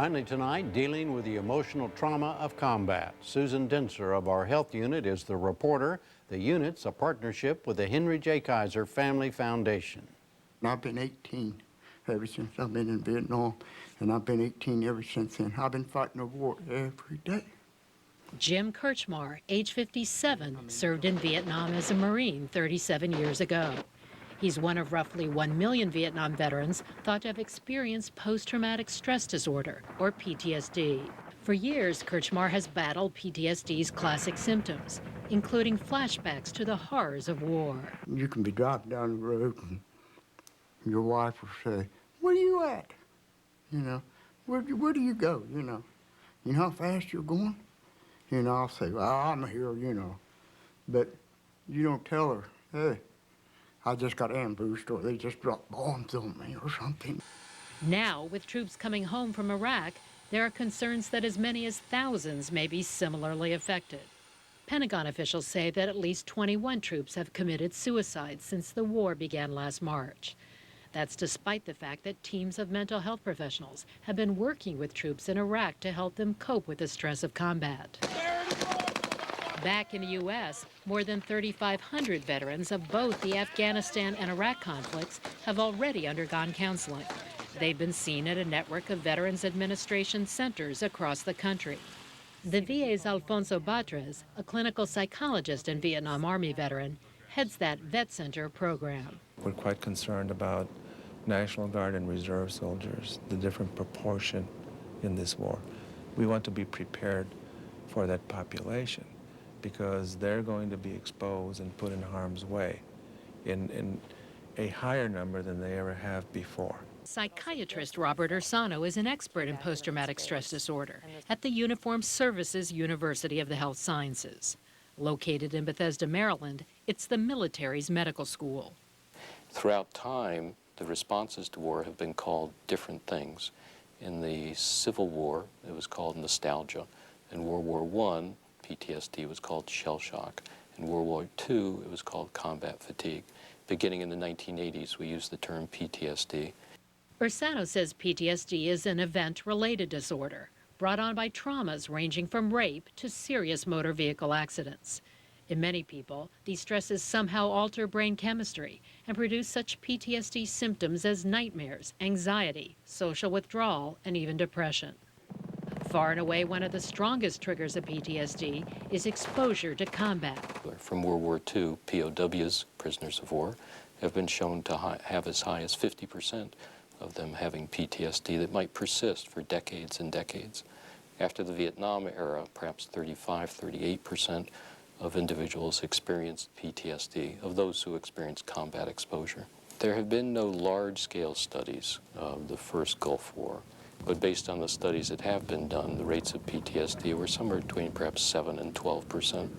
Finally tonight, dealing with the emotional trauma of combat. Susan Dentzer of our health unit is the reporter. The unit's a partnership with the Henry J. Kaiser Family Foundation. I've been 18 ever since I've been in Vietnam, and I've been 18 ever since then. I've been fighting a war every day. Jim Kirchmar, age 57, served in Vietnam as a Marine 37 years ago. He's one of roughly 1 million Vietnam veterans thought to have experienced post-traumatic stress disorder, or PTSD. For years, Kirchmar has battled PTSD's classic symptoms, including flashbacks to the horrors of war. You can be driving down the road and your wife will say, "Where are you at? You know, where do you go, you know? You know how fast you're going?" You know, I'll say, "Well, I'm here, you know." But you don't tell her, "Hey, I just got ambushed," or "They just dropped bombs on me," or something. Now, with troops coming home from Iraq, there are concerns that as many as thousands may be similarly affected. Pentagon officials say that at least 21 troops have committed suicide since the war began last March. That's despite the fact that teams of mental health professionals have been working with troops in Iraq to help them cope with the stress of combat. Back in the U.S., more than 3,500 veterans of both the Afghanistan and Iraq conflicts have already undergone counseling. They've been seen at a network of Veterans Administration centers across the country. The VA's Alfonso Batres, a clinical psychologist and Vietnam Army veteran, heads that Vet Center program. We're quite concerned about National Guard and Reserve soldiers, the different proportion in this war. We want to be prepared for that population because they're going to be exposed and put in harm's way in a higher number than they ever have before. Psychiatrist Robert Ursano is an expert in post-traumatic stress disorder at the Uniformed Services University of the Health Sciences. Located in Bethesda, Maryland, it's the military's medical school. Throughout time, the responses to war have been called different things. In the Civil War, it was called nostalgia. In World War I, PTSD was called shell shock. In World War II, it was called combat fatigue. Beginning in the 1980s, we used the term PTSD. Ursano says PTSD is an event-related disorder brought on by traumas ranging from rape to serious motor vehicle accidents. In many people, these stresses somehow alter brain chemistry and produce such PTSD symptoms as nightmares, anxiety, social withdrawal, and even depression. Far and away, one of the strongest triggers of PTSD is exposure to combat. From World War II, POWs, prisoners of war, have been shown to have as high as 50% of them having PTSD that might persist for decades and decades. After the Vietnam era, perhaps 35–38% of individuals experienced PTSD, of those who experienced combat exposure. There have been no large-scale studies of the first Gulf War, but based on the studies that have been done, the rates of PTSD were somewhere between perhaps 7 and 12%.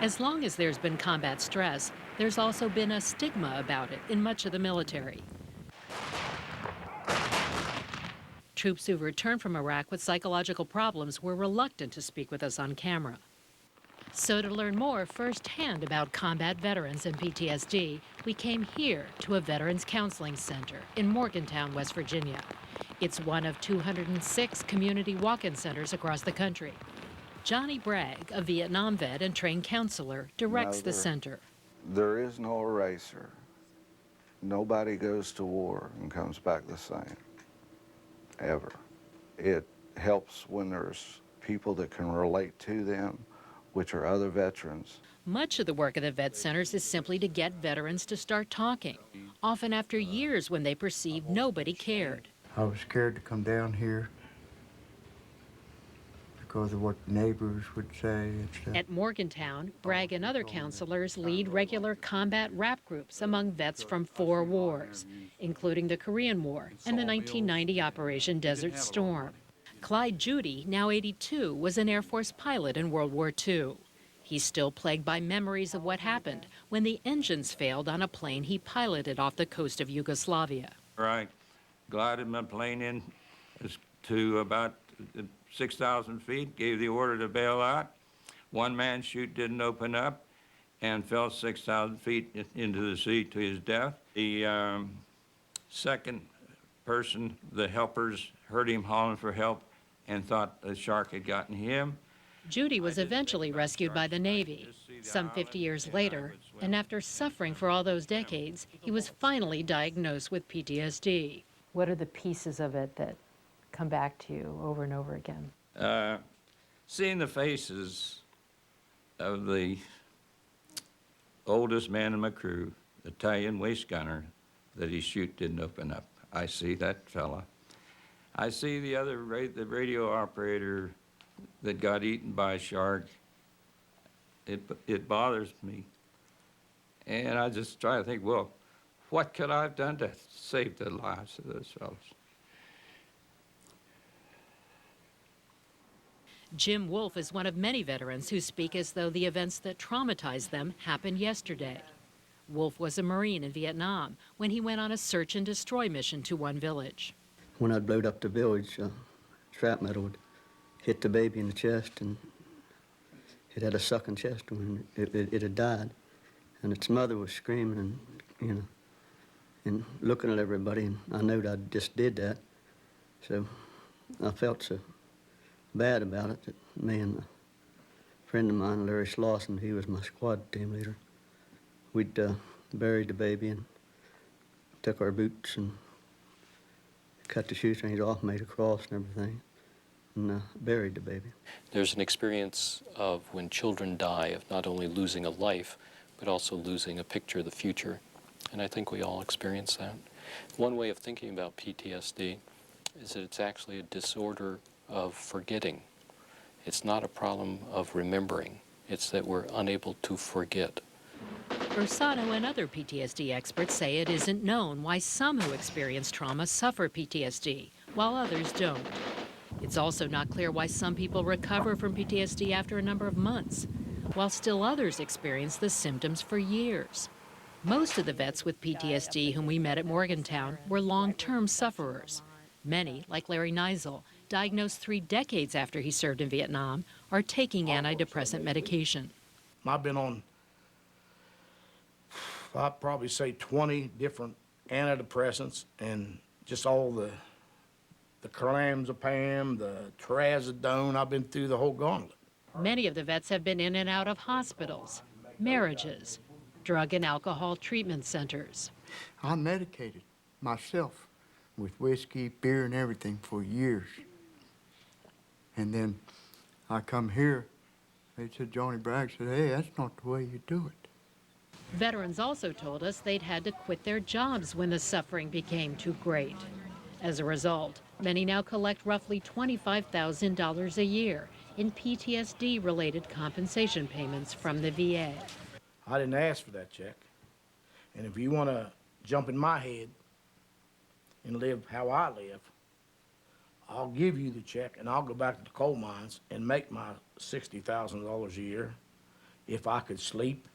As long as there's been combat stress, there's also been a stigma about it in much of the military. Troops who've returned from Iraq with psychological problems were reluctant to speak with us on camera. So to learn more firsthand about combat veterans and PTSD, we came here to a Veterans Counseling Center in Morgantown, West Virginia. It's one of 206 community walk-in centers across the country. Johnny Bragg, a Vietnam vet and trained counselor, directs the center. There is no eraser. Nobody goes to war and comes back the same, ever. It helps when there's people that can relate to them, which are other veterans. Much of the work of the vet centers is simply to get veterans to start talking, often after years when they perceived nobody cared. I was scared to come down here because of what neighbors would say and stuff. At Morgantown, Bragg and other counselors lead regular combat rap groups among vets from 4 wars, including the Korean War and the 1990 Operation Desert Storm. Clyde Judy, now 82, was an Air Force pilot in World War II. He's still plagued by memories of what happened when the engines failed on a plane he piloted off the coast of Yugoslavia. I glided my plane in to about 6,000 feet, gave the order to bail out. One man's chute didn't open up and fell 6,000 feet into the sea to his death. The second person, the helpers, heard him hauling for help and thought a shark had gotten him. Judy was eventually rescued by the Navy. Some 50 years later, and after suffering for all those decades, he was finally diagnosed with PTSD. What are the pieces of it that come back to you over and over again? Seeing the faces of the oldest man in my crew, the Italian waist gunner that his chute didn't open up. I see that fella. I see the other, the radio operator that got eaten by a shark. It bothers me. And I just try to think, well, what could I have done to save the lives of those fellows? Jim Wolfe is one of many veterans who speak as though the events that traumatized them happened yesterday. Wolfe was a Marine in Vietnam when he went on a search and destroy mission to one village. When I'd blowed up the village, shrapnel would hit the baby in the chest, and it had a sucking chest wound. It had died, and its mother was screaming and looking at everybody, and I knew I just did that. So I felt so bad about it that me and a friend of mine, Larry Slauson, he was my squad team leader, we'd buried the baby and took our boots and cut the shoestrings off, made a cross and everything, and buried the baby. There's an experience of when children die of not only losing a life, but also losing a picture of the future. And I think we all experience that. One way of thinking about PTSD is that it's actually a disorder of forgetting. It's not a problem of remembering. It's that we're unable to forget. Ursano and other PTSD experts say it isn't known why some who experience trauma suffer PTSD, while others don't. It's also not clear why some people recover from PTSD after a number of months, while still others experience the symptoms for years. Most of the vets with PTSD whom we met at Morgantown were long-term sufferers. Many, like Larry Neisel, diagnosed 3 decades after he served in Vietnam, are taking antidepressant medication. I've been on, I'd probably say 20 different antidepressants, and just all the clorazepam, the trazodone. I've been through the whole gauntlet. Many of the vets have been in and out of hospitals, marriages, drug and alcohol treatment centers. I medicated myself with whiskey, beer, and everything for years. And then I come here, they said, Johnny Bragg said, hey, that's not the way you do it. Veterans also told us they'd had to quit their jobs when the suffering became too great. As a result, many now collect roughly $25,000 a year in PTSD-related compensation payments from the VA. I didn't ask for that check. And if you want to jump in my head and live how I live, I'll give you the check and I'll go back to the coal mines and make my $60,000 a year if I could sleep,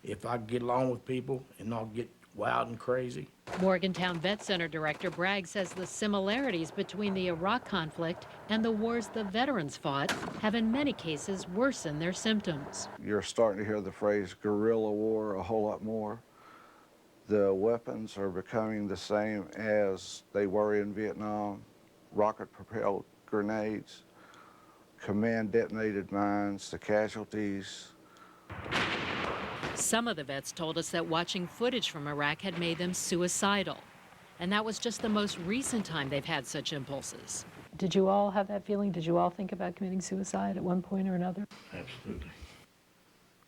if I could get along with people and not get wild and crazy. Morgantown Vet Center Director Bragg says the similarities between the Iraq conflict and the wars the veterans fought have in many cases worsened their symptoms. You're starting to hear the phrase guerrilla war a whole lot more. The weapons are becoming the same as they were in Vietnam. Rocket-propelled grenades, command-detonated mines, the casualties. Some of the vets told us that watching footage from Iraq had made them suicidal. And that was just the most recent time they've had such impulses. Did you all have that feeling? Did you all think about committing suicide at one point or another? Absolutely.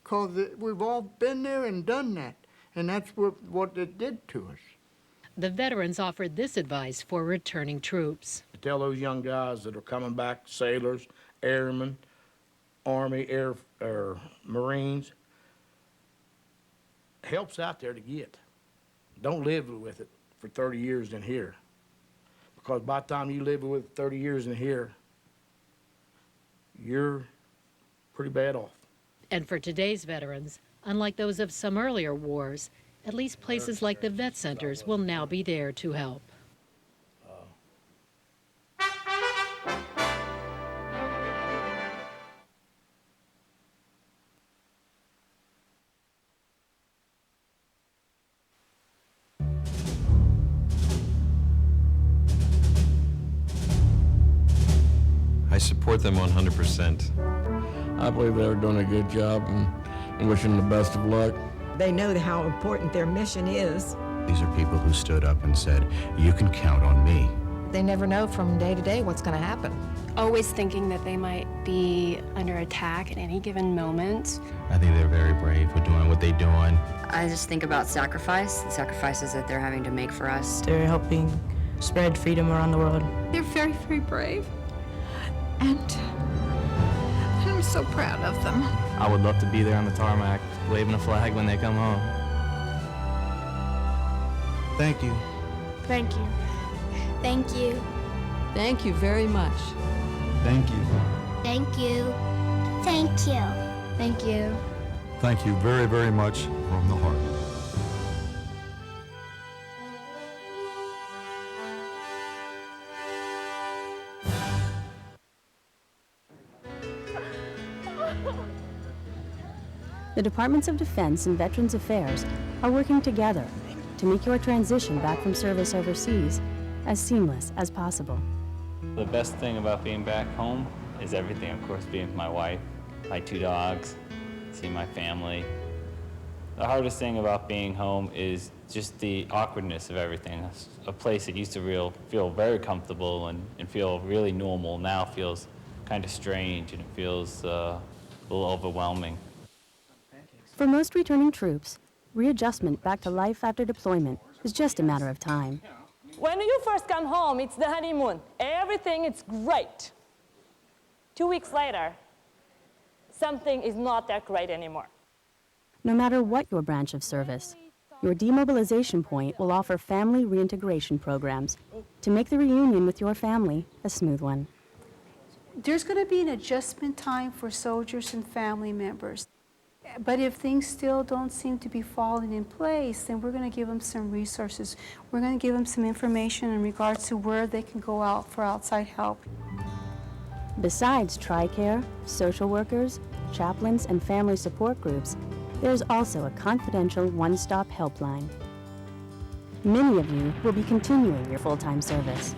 Because we've all been there and done that. And that's what it did to us. The veterans offered this advice for returning troops. Tell those young guys that are coming back, sailors, airmen, Army, Air, or Marines, help's out there to get. Don't live with it for 30 years in here. Because by the time you live with it 30 years in here, you're pretty bad off. And for today's veterans, unlike those of some earlier wars, at least places like the vet centers will now be there to help. support them 100%. I believe they're doing a good job and wishing them the best of luck. They know how important their mission is. These are people who stood up and said, you can count on me. They never know from day to day what's going to happen. Always thinking that they might be under attack at any given moment. I think they're very brave for doing what they're doing. I just think about the sacrifices that they're having to make for us. They're helping spread freedom around the world. They're very, very brave. And I'm so proud of them. I would love to be there on the tarmac, waving a flag when they come home. Thank you. Thank you. Thank you. Thank you very much. Thank you. Thank you. Thank you. Thank you. Thank you very, very much from the heart. The Departments of Defense and Veterans Affairs are working together to make your transition back from service overseas as seamless as possible. The best thing about being back home is everything, of course, being with my wife, my 2 dogs, seeing my family. The hardest thing about being home is just the awkwardness of everything. A place that used to feel very comfortable and feel really normal now feels kind of strange, and it feels a little overwhelming. For most returning troops, readjustment back to life after deployment is just a matter of time. When you first come home, it's the honeymoon. Everything is great. 2 weeks later, something is not that great anymore. No matter what your branch of service, your demobilization point will offer family reintegration programs to make the reunion with your family a smooth one. There's going to be an adjustment time for soldiers and family members. But if things still don't seem to be falling in place, then we're going to give them some resources. We're going to give them some information in regards to where they can go out for outside help. Besides TRICARE, social workers, chaplains, and family support groups, there's also a confidential one-stop helpline. Many of you will be continuing your full-time service.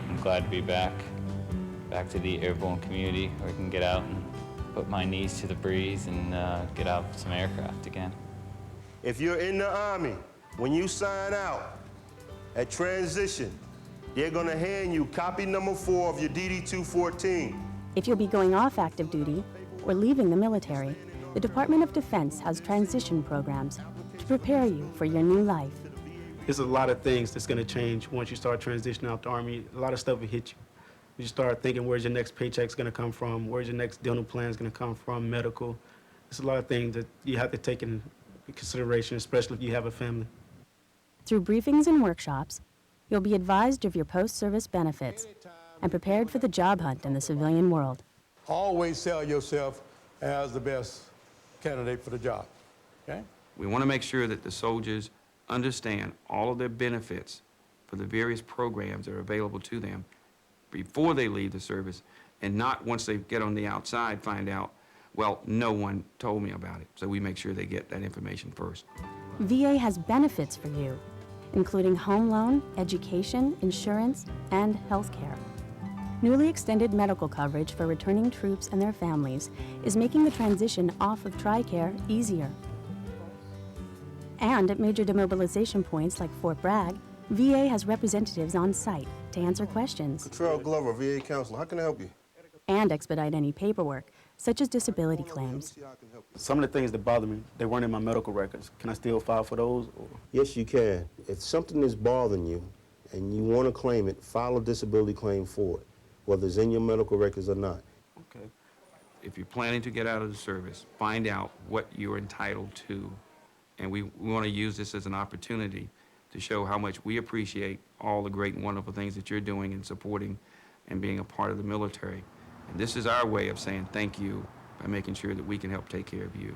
I'm glad to be back to the airborne community where I can get out and put my knees to the breeze and get out of some aircraft again. If you're in the Army, when you sign out at transition, they're gonna hand you copy number 4 of your DD-214. If you'll be going off active duty or leaving the military, the Department of Defense has transition programs to prepare you for your new life. There's a lot of things that's gonna change once you start transitioning out the Army. A lot of stuff will hit you. You start thinking, where's your next paycheck's gonna come from? Where's your next dental plan's gonna come from? Medical. There's a lot of things that you have to take into consideration, especially if you have a family. Through briefings and workshops, you'll be advised of your post-service benefits and prepared for the job hunt in the civilian world. Always sell yourself as the best candidate for the job, okay? We want to make sure that the soldiers understand all of their benefits for the various programs that are available to them before they leave the service, and not once they get on the outside find out, well, no one told me about it. So we make sure they get that information first. VA has benefits for you, including home loan, education, insurance, and health care. Newly extended medical coverage for returning troops and their families is making the transition off of TRICARE easier. And at major demobilization points like Fort Bragg, VA has representatives on site to answer questions. Control Glover, VA counselor, how can I help you? And expedite any paperwork, such as disability claims. Some of the things that bother me, they weren't in my medical records. Can I still file for those? Or? Yes, you can. If something is bothering you and you want to claim it, file a disability claim for it, whether it's in your medical records or not. Okay. If you're planning to get out of the service, find out what you're entitled to. And we want to use this as an opportunity to show how much we appreciate all the great and wonderful things that you're doing and supporting and being a part of the military. And this is our way of saying thank you by making sure that we can help take care of you.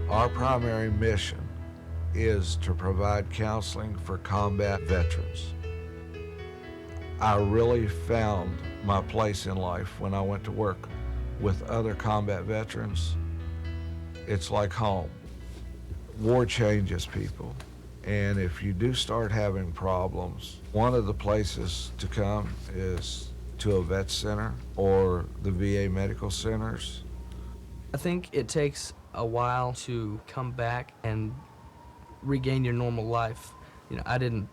Our primary mission is to provide counseling for combat veterans. I really found my place in life when I went to work with other combat veterans. It's like home. War changes people. And if you do start having problems, one of the places to come is to a vet center or the VA medical centers. I think it takes a while to come back and regain your normal life. You know, I didn't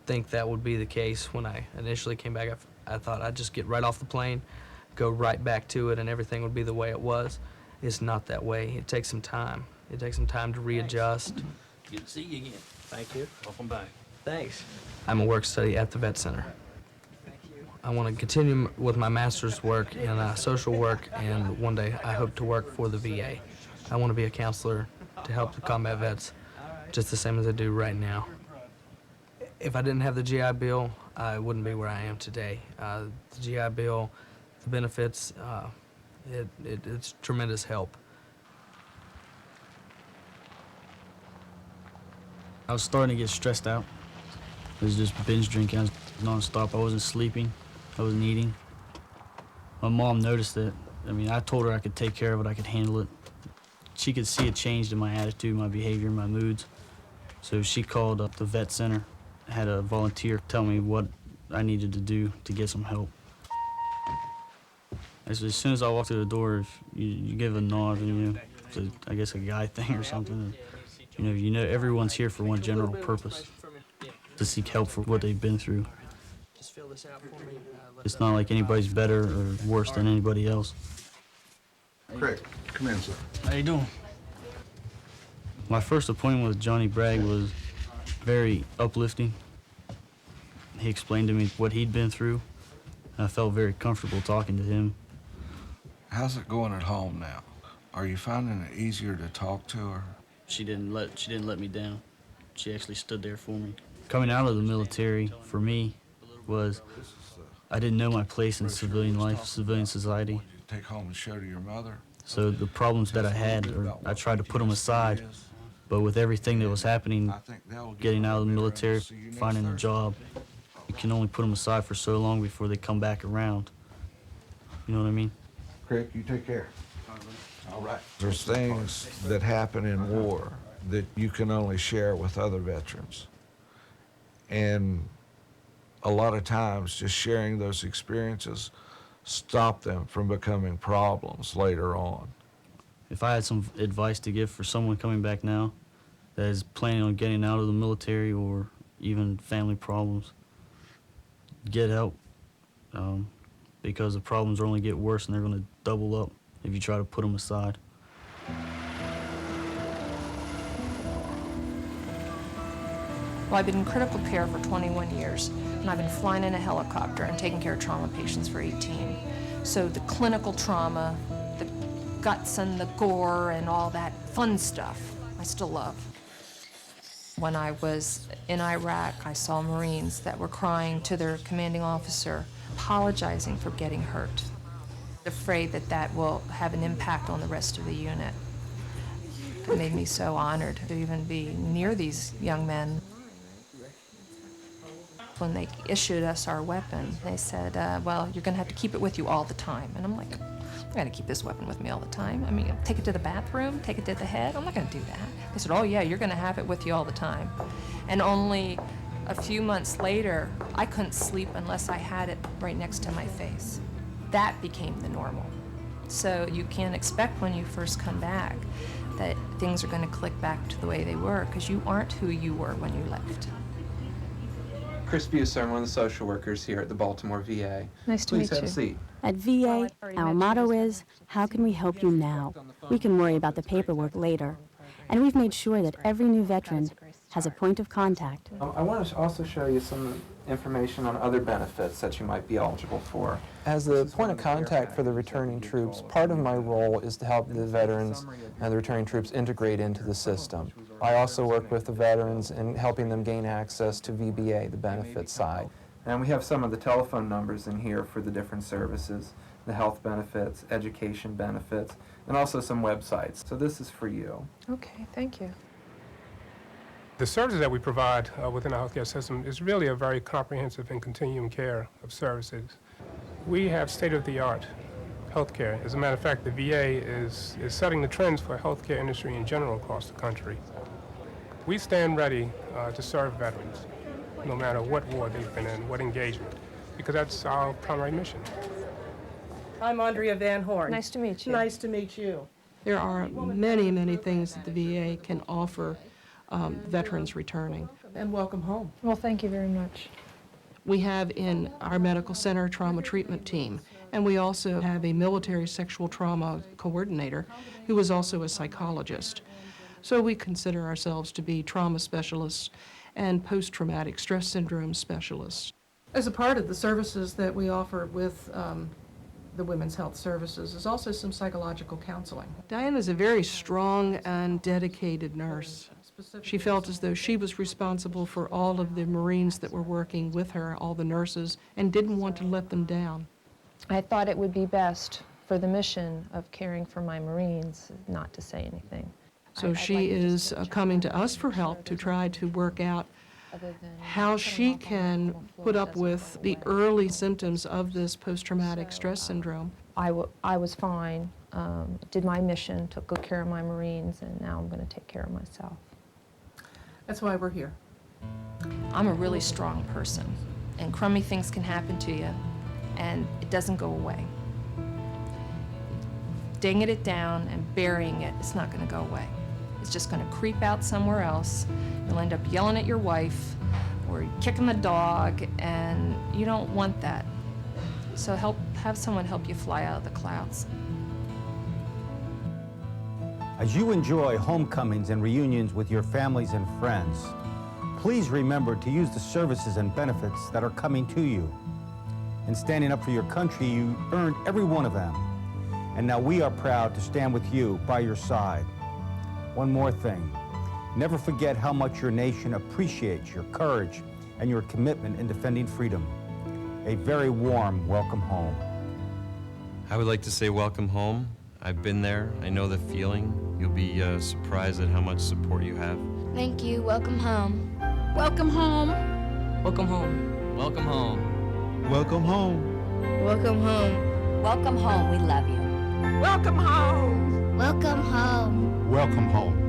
think that would be the case when I initially came back. I thought I'd just get right off the plane, go right back to it, and everything would be the way it was. It's not that way. It takes some time. It takes some time to readjust. Good to see you again. Thank you. Welcome back. Thanks. I'm a work study at the vet center. I want to continue with my master's work in social work, and one day I hope to work for the VA. I want to be a counselor to help the combat vets, just the same as I do right now. If I didn't have the GI Bill, I wouldn't be where I am today. The GI Bill, the benefits, it's tremendous help. I was starting to get stressed out. It was just binge drinking. I was nonstop. I wasn't sleeping. I wasn't eating. My mom noticed it. I mean, I told her I could take care of it. I could handle it. She could see a change in my attitude, my behavior, my moods. So she called up the vet center, had a volunteer tell me what I needed to do to get some help. As soon as I walked through the door, you give a nod, and it's I guess a guy thing or something. You know, everyone's here for one general purpose, to seek help for what they've been through. It's not like anybody's better or worse than anybody else. Craig, come in, sir. How you doing? My first appointment with Johnny Bragg was very uplifting. He explained to me what he'd been through. I felt very comfortable talking to him. How's it going at home now? Are you finding it easier to talk to her? She didn't let me down. She actually stood there for me. Coming out of the military, for me, was I didn't know my place in civilian life, civilian society. Take home and show to your mother? So the problems that I had, I tried to put them aside. But with everything that was happening, getting out of the military, finding a job, you can only put them aside for so long before they come back around. You know what I mean? Craig, you take care. All right. There's things that happen in war that you can only share with other veterans. And a lot of times just sharing those experiences stop them from becoming problems later on. If I had some advice to give for someone coming back now that is planning on getting out of the military or even family problems, get help, because the problems only get worse and they're going to double up if you try to put them aside. Well, I've been in critical care for 21 years, and I've been flying in a helicopter and taking care of trauma patients for 18. So the clinical trauma, the guts and the gore and all that fun stuff, I still love. When I was in Iraq, I saw Marines that were crying to their commanding officer, apologizing for getting hurt, afraid that that will have an impact on the rest of the unit. It made me so honored to even be near these young men. When they issued us our weapon, they said, well, you're going to have to keep it with you all the time. And I'm like, I'm going to keep this weapon with me all the time. I mean, take it to the bathroom, take it to the head. I'm not going to do that. They said, oh, yeah, you're going to have it with you all the time. And only a few months later, I couldn't sleep unless I had it right next to my face. That became the normal. So you can't expect when you first come back that things are going to click back to the way they were, because you aren't who you were when you left. Chris Buser, I'm one of the social workers here at the Baltimore VA. Nice to meet you. Please have a seat. At VA, our motto is, how can we help you now? We can worry about the paperwork later. And we've made sure that every new veteran has a point of contact. I want to also show you some information on other benefits that you might be eligible for. As the point of contact for the returning troops, part of my role is to help the veterans and the returning troops integrate into the system. I also work with the veterans in helping them gain access to VBA, the benefit side. And we have some of the telephone numbers in here for the different services, the health benefits, education benefits, and also some websites. So this is for you. Okay, thank you. The services that we provide within our healthcare system is really a very comprehensive and continuum care of services. We have state-of-the-art healthcare. As a matter of fact, the VA is setting the trends for healthcare industry in general across the country. We stand ready to serve veterans, no matter what war they've been in, what engagement, because that's our primary mission. I'm Andrea Van Horn. Nice to meet you. Nice to meet you. There are many, many things that the VA can offer veterans returning. And welcome home. Well, thank you very much. We have in our medical center a trauma treatment team, and we also have a military sexual trauma coordinator who is also a psychologist. So we consider ourselves to be trauma specialists and post-traumatic stress syndrome specialists. As a part of the services that we offer with the Women's Health Services is also some psychological counseling. Diana is a very strong and dedicated nurse. She felt as though she was responsible for all of the Marines that were working with her, all the nurses, and didn't want to let them down. I thought it would be best for the mission of caring for my Marines not to say anything. So she is coming to us for help to try to work out how she can put up with the early symptoms of this post-traumatic stress syndrome. I was fine, did my mission, took good care of my Marines, and now I'm going to take care of myself. That's why we're here. I'm a really strong person, and crummy things can happen to you, and it doesn't go away. Dinging it down and burying it, it's not going to go away. It's just going to creep out somewhere else. You'll end up yelling at your wife or kicking the dog, and you don't want that. So have someone help you fly out of the clouds. As you enjoy homecomings and reunions with your families and friends, please remember to use the services and benefits that are coming to you. In standing up for your country, you earned every one of them. And now we are proud to stand with you by your side. One more thing. Never forget how much your nation appreciates your courage and your commitment in defending freedom. A very warm welcome home. I would like to say welcome home. I've been there. I know the feeling. You'll be surprised at how much support you have. Thank you. Welcome home. Welcome home. Welcome home. Welcome home. Welcome home. Welcome home. Welcome home. We love you. Welcome home. Welcome home. Welcome home.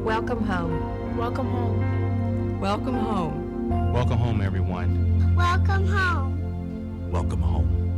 Welcome home. Welcome home. Welcome home. Welcome home, everyone. Welcome home. Welcome home.